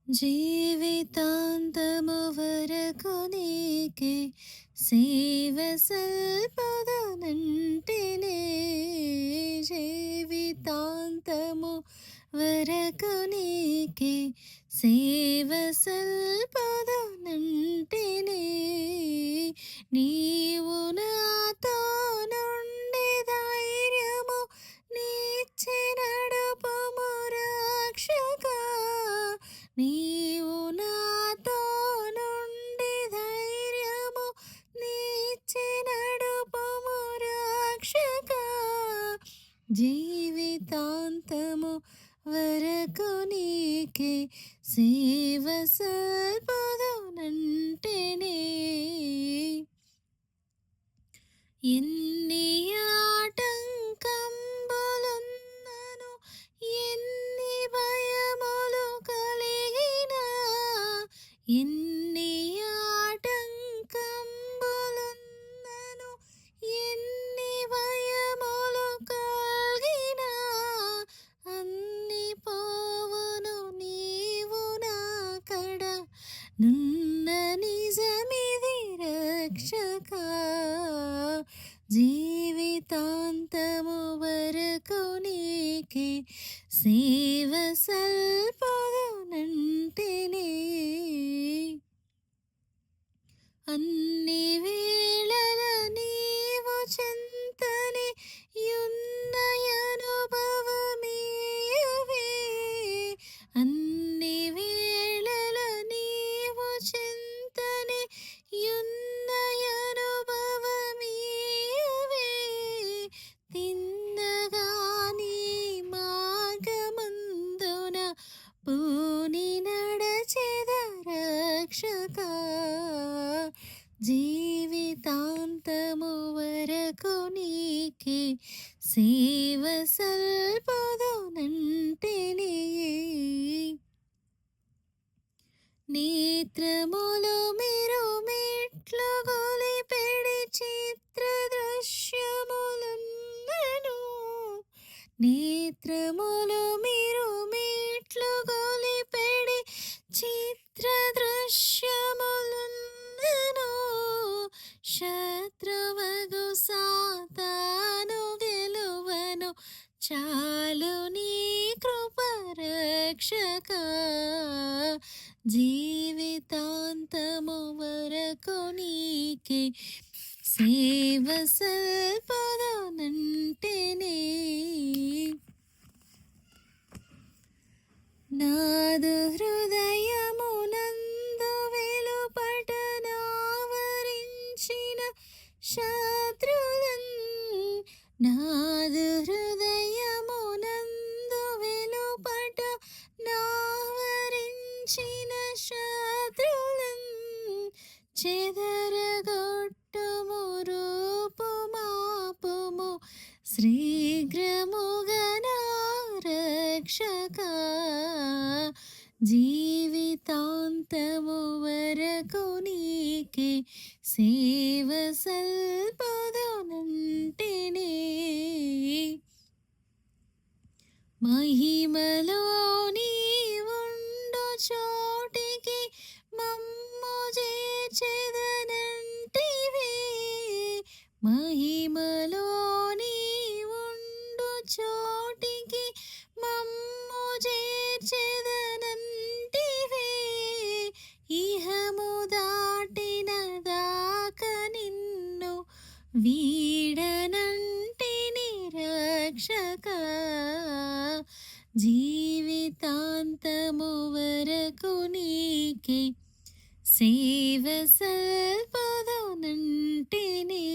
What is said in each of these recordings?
జీవితాంతము వరకు నీకే సేవ సల్పదనంటినే. జీవితాంతము వరకు నీకే సేవ సల్పదనంటినే. నీవు నాతో నుండి ధైర్యము నీచి నడుపుము రక్షకా. నీవు నాతో నుండి ధైర్యము నీచి నడుపుము రక్షకా. జీవితాంతము వరకు నీకే సేవ సల్పదనంటినే. ఎన్ని ఆటంకంబులున్నను, ఎన్ని భయములు కలిగినా, ఎన్ని ఆటంకంబులున్నను, ఎన్ని భయములు కలిగినా, అన్ని పోవును నీవు నాకడ నున్న నిజమిది రక్షకా. జీవితాంతము వరకు నీకే సేవ సల్పదనంటినే. అన్ని వేళల నీవు చెంతనే యున్న అనుభవమీయవే. అన్ని వేళల నీవు చెంతనే యున్న అనుభవమీయవే. తిన్నగా నీ మార్గమందున పూని నడచెద రక్షకా. జీవితాంతము వరకు నీకే సేవ సల్పదనంటినే. నేత్రములు మీరు మెట్లు గొలిపెడి చిత్ర దృశ్యములున్నను. నేత్రములు మీరు మెట్లు గొలిపెడి చిత్ర దృశ్యములున్నను. శత్రువగు సాతాను గెలువను చాలు నీ కృప రక్షకా. జీవితాంతము వరకు నీకే సేవ సల్పదనంటినే. నాదు హృదయమునందు వెలుపట నావరించిన శత్రులన్. నాదు హృదయమునందు వెలుపట నావరించిన శత్రులన్. చెదరగొట్టుము రూపుమాపుము శీఘ్రముగా నా రక్షకా. జీవితాంతము వరకు నీకే సేవ సల్పదనంటినే. మహిమలో నీవుండు చోటికి మమ్ము చేర్చెదనంటివే. మహిమలో నీవుండు చోటికి మమ్ము చేర్చెదనంటివే. ఇహము దాటిన దాక నిన్ను వీడనంటిని రక్షకా. జీవితాంతము వరకు నీకే సేవ సల్పదనంటినే.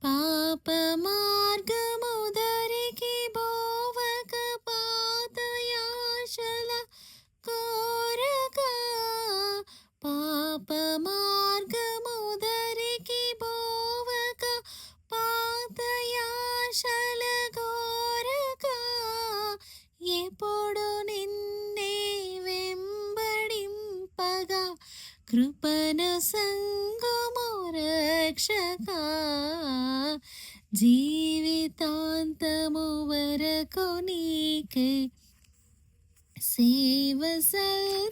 పాప మార్గము దరికి బోవక పాతయాశల కోరక. పాప మార్గము దరికి బోవక పాతయాశల కోరక. ఎప్పుడు నిన్నే వెంబడింపగా కృపను సంగుము రక్షకా. జీవితాంతము వరకు నీకే సేవ సల్పదనంటిని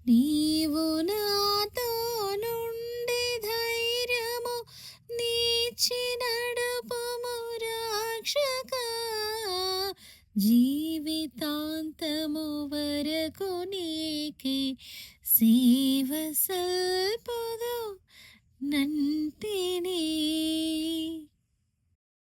నీవు నాతో నుండి ధైర్యము నీచి నడుపుము రక్షక జీవితాంతము వరకు నీకే సేవ సల్పదు నంటిని